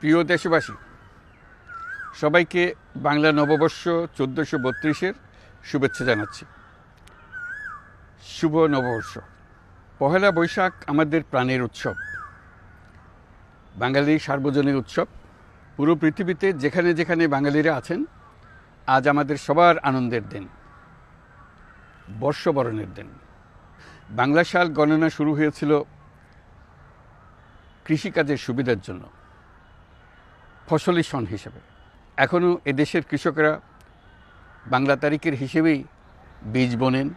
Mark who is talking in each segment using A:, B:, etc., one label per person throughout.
A: প্রিয় দেশবাসী, সবাইকে বাংলা নববর্ষ 1432-এর শুভেচ্ছা জানাচ্ছি। শুভ নববর্ষ। পহেলা বৈশাখ আমাদের প্রাণের উৎসব, বাঙালির সার্বজনীন উৎসব। পুরো পৃথিবীতে যেখানে যেখানে বাঙালিরা আছেন, আজ আমাদের সবার আনন্দের দিন, বর্ষবরণের দিন। বাংলা সাল গণনা শুরু হয়েছিল কৃষিকাজের সুবিধার জন্য, ফসলি সন হিসেবে। এখনও এদেশের কৃষকরা বাংলা তারিখের হিসেবেই বীজ বোনেন,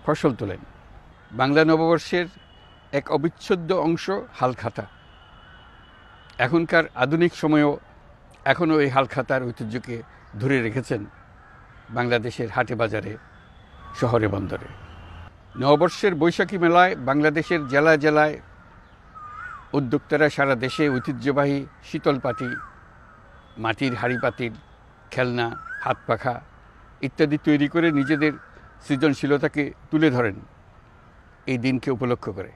A: ফসল তোলেন। বাংলা নববর্ষের এক অবিচ্ছেদ্য অংশ হালখাতা। এখনকার আধুনিক সময়েও এখনও এই হালখাতার ঐতিহ্যকে ধরে রেখেছেন বাংলাদেশের হাটে বাজারে, শহরে বন্দরে। নববর্ষের বৈশাখী মেলায় বাংলাদেশের জেলায় জেলায় উদ্যোক্তারা সারা দেশে ঐতিহ্যবাহী শীতল পাটি, মাটির হাঁড়ি পাতিল, খেলনা, হাত পাখা ইত্যাদি তৈরি করে নিজেদের সৃজনশীলতাকে তুলে ধরেন এই দিনকে উপলক্ষ করে।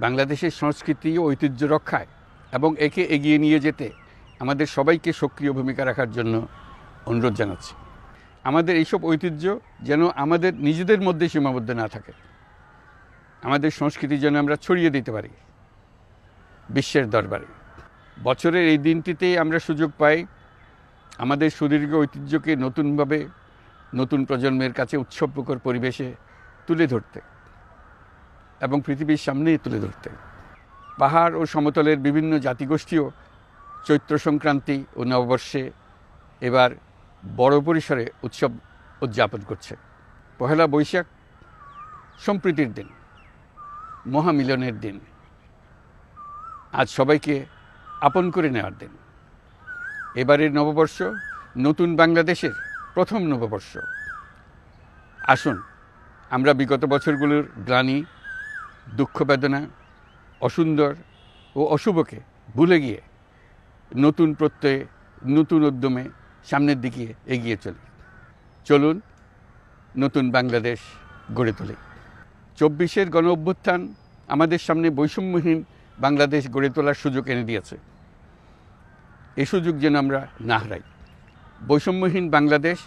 A: বাংলাদেশের সংস্কৃতি ও ঐতিহ্য রক্ষায় এবং একে এগিয়ে নিয়ে যেতে আমাদের সবাইকে সক্রিয় ভূমিকা রাখার জন্য অনুরোধ জানাচ্ছি। আমাদের এইসব ঐতিহ্য যেন আমাদের নিজেদের মধ্যে সীমাবদ্ধ না থাকে, আমাদের সংস্কৃতি যেন আমরা ছড়িয়ে দিতে পারি বিশ্বের দরবারে। বছরের এই দিনটিতে আমরা সুযোগ পাই আমাদের সুদীর্ঘ ঐতিহ্যকে নতুনভাবে নতুন প্রজন্মের কাছে উৎসবমুখর পরিবেশে তুলে ধরতে এবং পৃথিবীর সামনে তুলে ধরতে। পাহাড় ও সমতলের বিভিন্ন জাতিগোষ্ঠীও চৈত্র সংক্রান্তি ও নববর্ষে এবার বড় পরিসরে উৎসব উদযাপন করছে। পহেলা বৈশাখ সম্প্রীতির দিন, মহামিলনের দিন, আজ সবাইকে আপন করে নেওয়ার দিন। এবারের নববর্ষ নতুন বাংলাদেশের প্রথম নববর্ষ। আসুন আমরা বিগত বছরগুলোর গ্লানি, দুঃখ, বেদনা, অসুন্দর ও অশুভকে ভুলে গিয়ে নতুন প্রত্যয়ে, নতুন উদ্যমে সামনের দিকে এগিয়ে চলুন নতুন বাংলাদেশ গড়ে তুলি। 24-এর গণ অভ্যুত্থান আমাদের সামনে বৈষম্যহীন বাংলাদেশ গড়ে তোলার সুযোগ এনে দিয়েছে। এই সুযোগ যেন আমরা না হারাই। বৈষম্যহীন বাংলাদেশ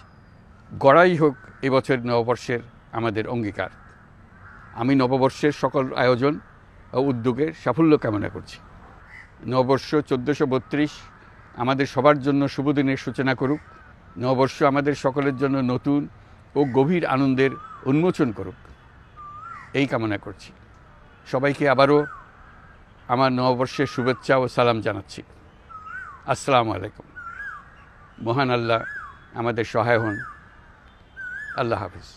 A: গড়াই হোক এবছর নববর্ষের আমাদের অঙ্গীকার। আমি নববর্ষের সকল আয়োজন ও উদ্যোগের সাফল্য কামনা করছি। নববর্ষ 1432 আমাদের সবার জন্য শুভদিনের সূচনা করুক। নববর্ষ আমাদের সকলের জন্য নতুন ও গভীর আনন্দের উন্মোচন করুক, এই কামনা করছি। সবাইকে আবারও আমার নববর্ষের শুভেচ্ছা ও সালাম জানাচ্ছি। আসসালামু আলাইকুম। মহান আল্লাহ আমাদের সহায় হন। আল্লাহ হাফিজ।